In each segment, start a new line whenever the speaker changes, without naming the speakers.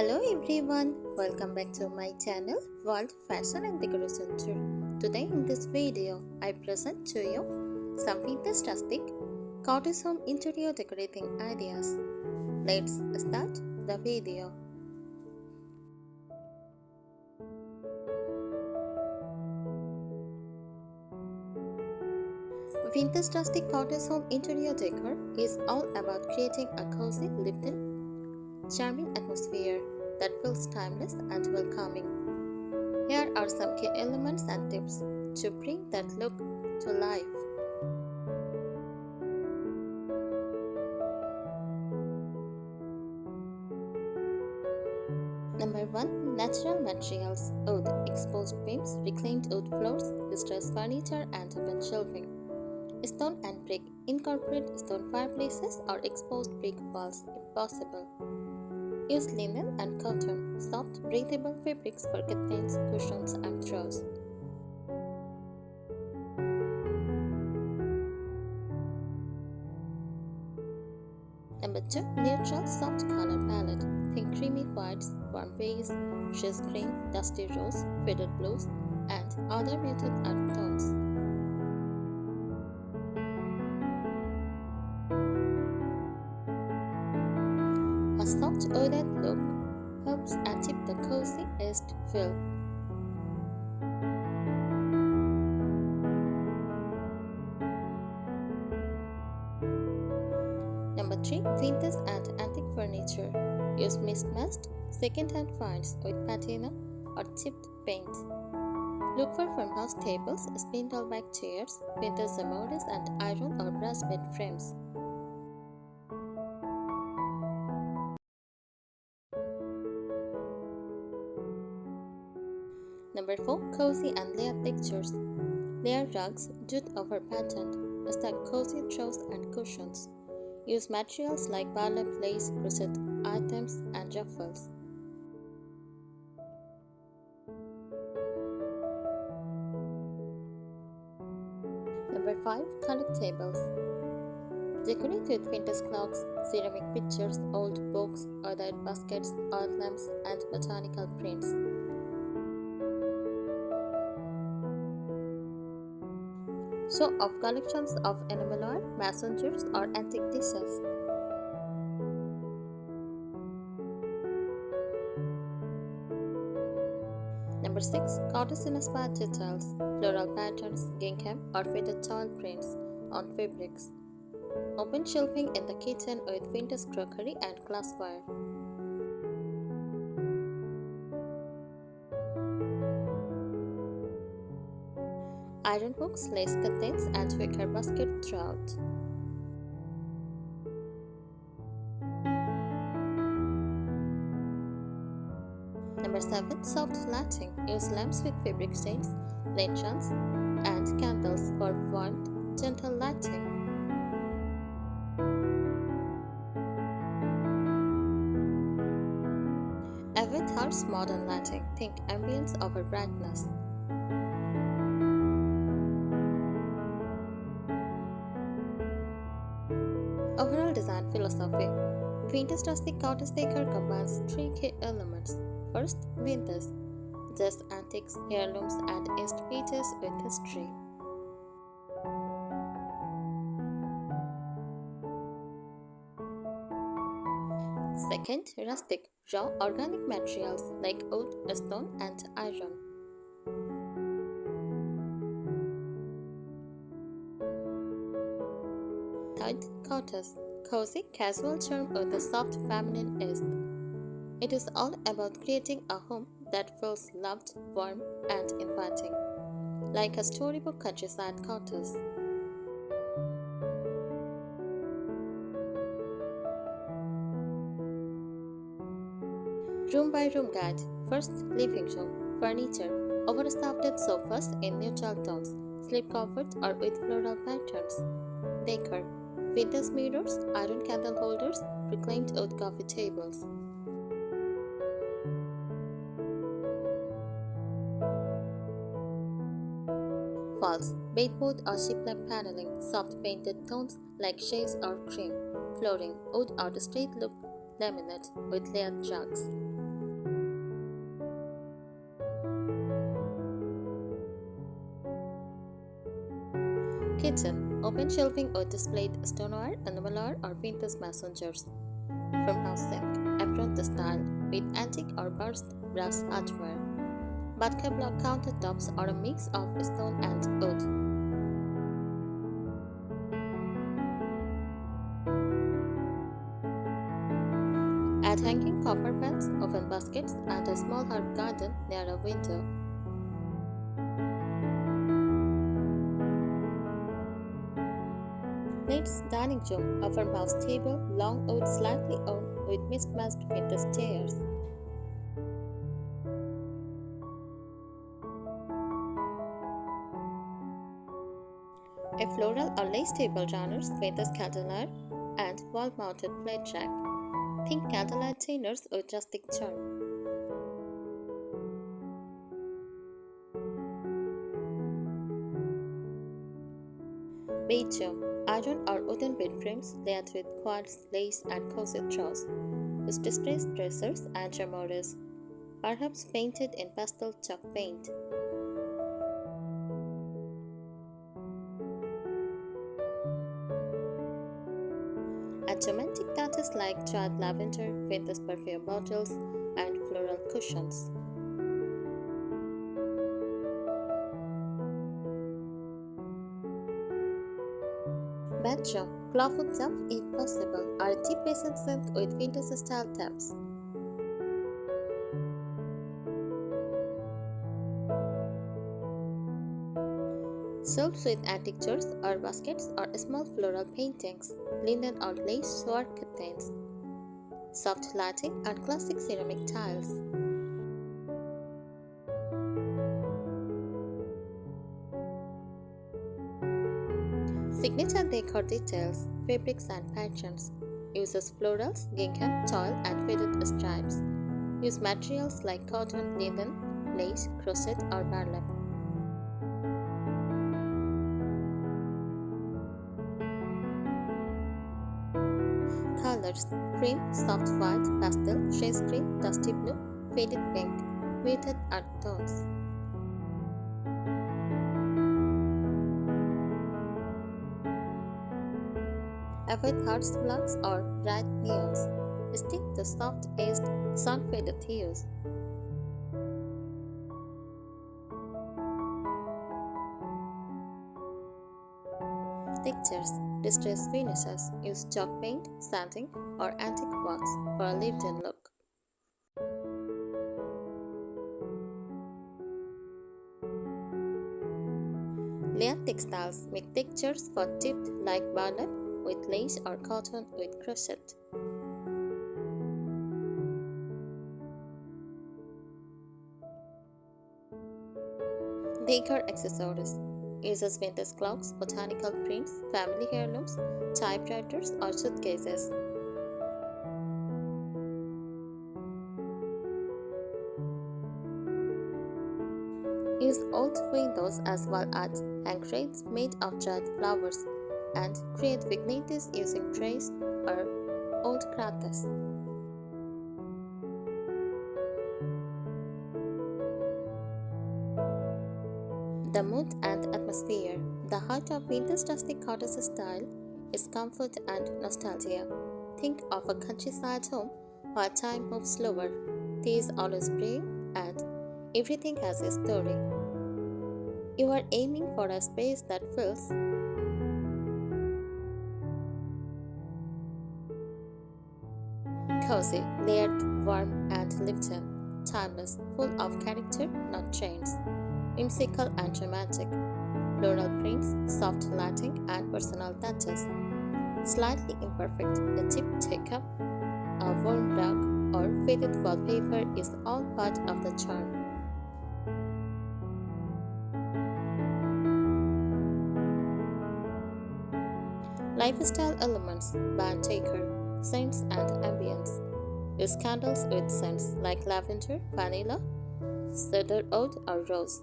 Hello everyone, welcome back to my channel World Fashion and Decoration Tour. Today in this video, I present to you some vintage rustic cottage home interior decorating ideas. Let's start the video. Vintage rustic cottage home interior decor is all about creating a cozy, lived-in, charming atmosphere that feels timeless and welcoming. Here are some key elements and tips to bring that look to life. Number 1. Natural materials: wood, exposed beams, reclaimed wood floors, distressed furniture, and open shelving. Stone and brick: incorporate stone fireplaces or exposed brick walls if possible. Use linen and cotton, soft, breathable fabrics for curtains, cushions, and throws. Number 2. Neutral soft color palette. Think creamy whites, warm beige, shades green, dusty rose, faded blues, and other muted earth tones. A soft wooded look helps achieve the cozy edged feel. Number 3. Vintage and antique furniture. Use mismatched second-hand finds with patina or chipped paint. Look for farmhouse tables, spindle-back chairs, vintage armoires, and iron or brass bed frames. Number 4. Cozy and layered textures. Layer rugs, jute over patterned, stack cozy throws and cushions. Use materials like burlap lace, crochet items, and ruffles. Number 5. Collectibles. Decorate with vintage clocks, ceramic pictures, old books, ornate baskets, oil lamps, and botanical prints. Show off collections of enamelware, mason jars, or antique dishes. Number 6. Cottage-inspired details, floral patterns, gingham, or faded tile prints on fabrics. Open shelving in the kitchen with vintage crockery and glassware. Iron hooks, lace curtains, and wicker basket throughout. Number 7. Soft lighting. Use lamps with fabric stains, lanterns, and candles for warmth, gentle lighting. Event house modern lighting. Think ambience over brightness. Overall design philosophy. Vintage rustic cottage decor combines three key elements. First, vintage. Just antiques, heirlooms, and East pieces with history. Second, rustic. Raw organic materials like wood, stone, and iron. Third, cottage. Cozy, casual charm with a soft feminine edge. It is all about creating a home that feels loved, warm, and inviting, like a storybook countryside cottage. Room by room guide. First, living room. Furniture. Overstuffed sofas in neutral tones, slip covered or with floral patterns. Decor. Vintage mirrors, iron candle holders, reclaimed wood coffee tables. Walls. Baseboard or shiplap paneling, soft painted tones like shades or cream. Flooring. Wood or straight look laminate with layered rugs. Kitchen. Open shelving or displayed stoneware, enamel or vintage messengers. Farmhouse sink. Apron style with antique or burst brass hardware. Bathtub block countertops are a mix of stone and wood. Add hanging copper pans, oven baskets, and a small herb garden near a window. Next, dining room, a farmhouse table, long wood slightly owned with mismatched vintage chairs. A floral or lace table runners, vintage candlelight, and wall-mounted plate rack. Think candlelight dinners with rustic charm. Bedroom, iron or wooden bed frames layered with quartz, lace, and cozy throws. With distressed dressers and armoires, perhaps painted in pastel chalk paint. Add romantic touches like dried lavender, vintage perfume bottles, and floral cushions. Bedroom, clawfoot tub if possible, or a deep basin sink with vintage style taps. Shelves with antique jars or baskets or small floral paintings, linen or lace shower curtains. Soft lighting and classic ceramic tiles. Signature decor details, fabrics and patterns. Uses florals, gingham, toile, and faded stripes. Use materials like cotton, linen, lace, crochet, or burlap. Colors: cream, soft white, pastel, shades green, dusty blue, faded pink, muted earth tones. Avoid harsh blacks or bright neons. Stick to soft-edged, sun-faded hues. Textures: distressed finishes. Use chalk paint, sanding, or antique wax for a lived-in look. Layered textiles make textures for tipped like burlap with lace or cotton with crochet. Decor accessories. Uses vintage clocks, botanical prints, family heirlooms, typewriters, or suitcases. Use old windows as well as handcrafts made of dried flowers and create vignettes using trays or old crafts. The mood and atmosphere. The heart of vintage rustic cottage style is comfort and nostalgia. Think of a countryside home where time moves slower, tea is always brewing, and everything has a story. You are aiming for a space that feels cozy, layered, warm, and lived in, timeless, full of character, not trends, whimsical and romantic, floral prints, soft lighting, and personal touches. Slightly imperfect, a chipped teacup, a worn rug, or faded wallpaper is all part of the charm. Lifestyle elements by Decor, scents and ambience. Use candles with scents like lavender, vanilla, cedar oud, or rose.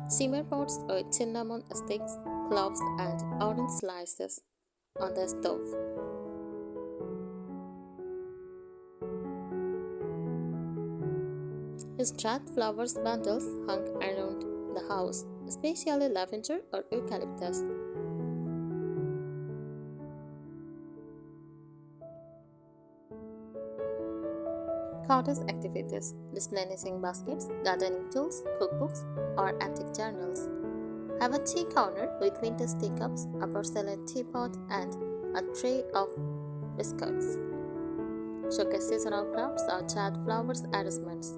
Simmer pots with cinnamon sticks, cloves, and orange slices on the stove. Use dried flowers bundles hung around the house, especially lavender or eucalyptus. Cottage activities, display knitting baskets, gardening tools, cookbooks, or antique journals. Have a tea corner with vintage teacups, a porcelain teapot, and a tray of biscuits. Showcase seasonal crafts or charred flowers arrangements.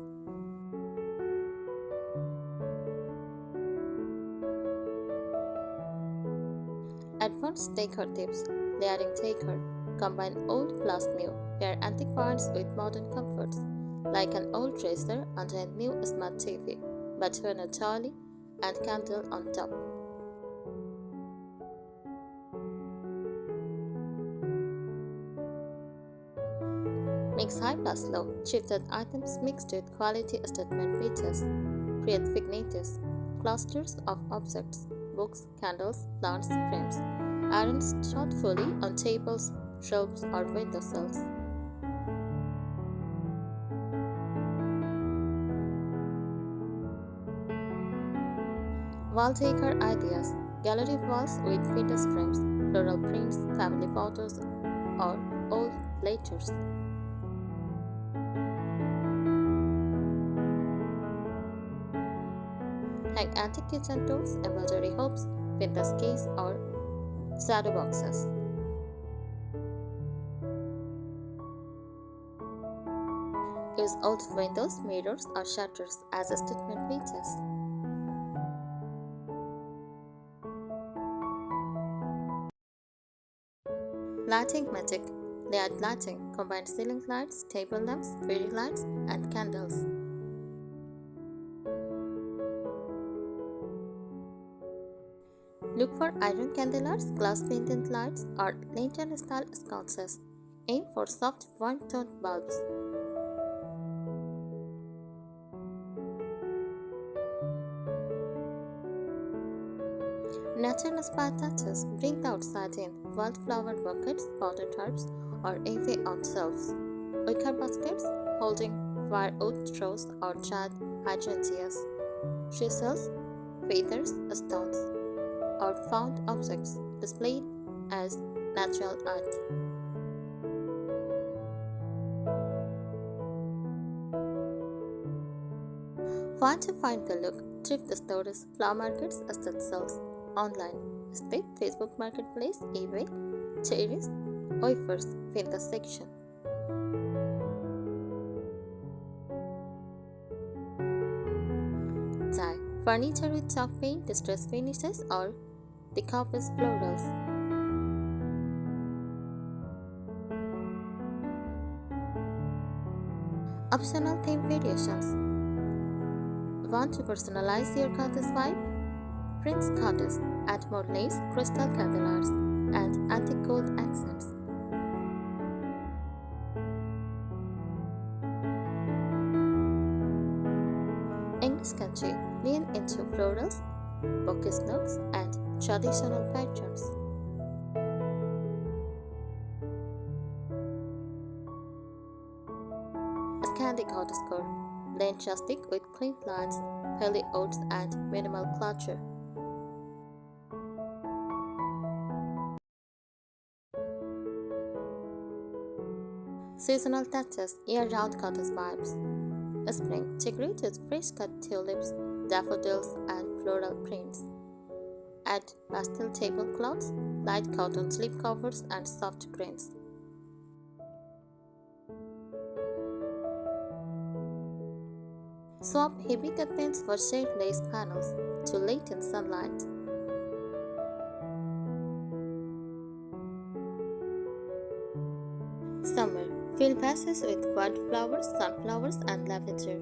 Advanced decor tips, layering decor. Combine old plus new. Pair antique finds with modern comforts, like an old dresser and a new smart TV, but turn a trolley and candle on top. Mix high plus low. Shifted items mixed with quality statement pieces. Create vignettes, clusters of objects, books, candles, plants, frames. Arrange thoughtfully on tables, shelves, or windowsills. Wall decor ideas, gallery walls with vintage frames, floral prints, family photos, or old letters. Hang antique kitchen tools, embroidery hoops, vintage keys, or shadow boxes. Use old windows, mirrors, or shutters as statement pieces. Lighting magic. Layered lighting combines ceiling lights, table lamps, fairy lights, and candles. Look for iron candelabras, glass pendant lights, or lantern-style sconces. Aim for soft, warm-toned bulbs. Nature-inspired touches, bring outside in wildflower buckets, potted herbs, or ivy on shelves. Wicker baskets holding firewood straws or dried hydrangeas. Chisels, feathers, stones, or found objects displayed as natural art. Want to find the look? Thrift stores, flower markets, estate sales, online, estate, Facebook Marketplace, eBay, cherries, wafers, vintage section. Tie, furniture with chalk paint, distress finishes, or decopus florals. Optional theme variations. Want to personalize your cottage vibe? Prince Cottage, add more lace, crystal candelabras, and antique gold accents. English country, lean into florals, bouquet nooks, and traditional patterns. Scandi cottagecore, blend rustic with clean lines, healthy oats, and minimal clutter. Seasonal touches, year-round cottage vibes. Spring, decorate with fresh-cut tulips, daffodils, and floral prints. Add pastel tablecloths, light cotton slipcovers, and soft greens. Swap heavy curtains for shade lace panels to lighten sunlight. Summer, fill vases with wildflowers, sunflowers, and lavender.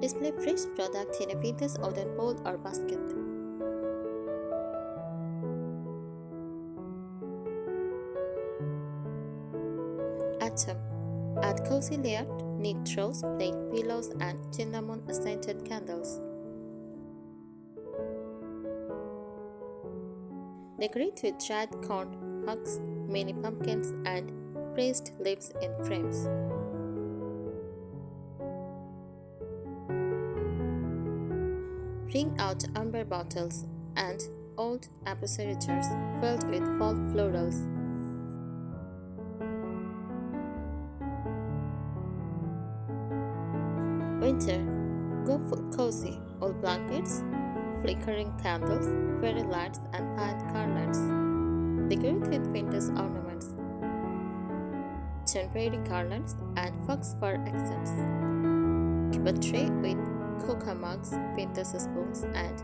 Display fresh product in a vintage wooden bowl or basket. Autumn, add cozy layered knit throws, plain pillows, and cinnamon scented candles. Decorate with dried corn husks, mini pumpkins, and raised leaves in frames. Bring out amber bottles and old appositors filled with fall florals. Winter, go for cozy old blankets, flickering candles, fairy lights, and pine garlands. Decorate with vintage ornaments, temporary garlands, and fox fur accents. Keep a tray with cocoa mugs, vintage spoons, and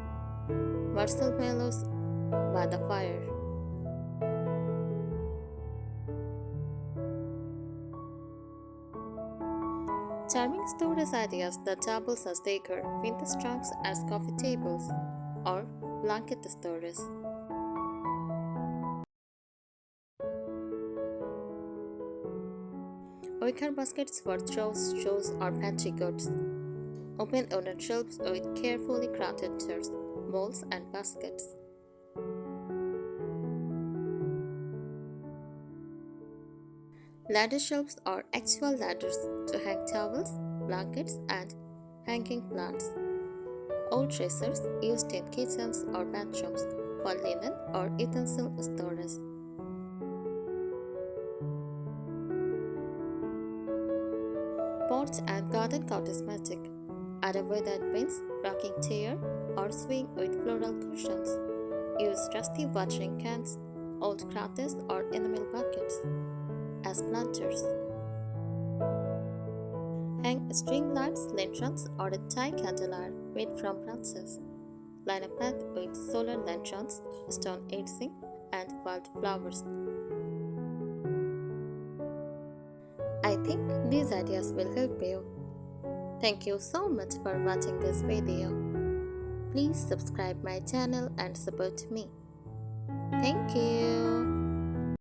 marshmallows by the fire. Charming storage ideas that doubles as decor, vintage trunks as coffee tables, or blanket storage. Wicker baskets for throws, shows, or pantry goods. Open on shelves with carefully crafted jars, bowls, and baskets. Ladder shelves are actual ladders to hang towels, blankets, and hanging plants. Old dressers used in kitchens or bathrooms for linen or utensil storage. Porch and garden cosmetic. Add a wooded bench, rocking chair, or swing with floral cushions. Use rusty watering cans, old crates, or enamel buckets as planters. Hang string lights, lanterns, or a tie candelier made from branches. Line a path with solar lanterns, stone edging, and wildflowers. I think these ideas will help you. Thank you so much for watching this video. Please subscribe my channel and support me. Thank you.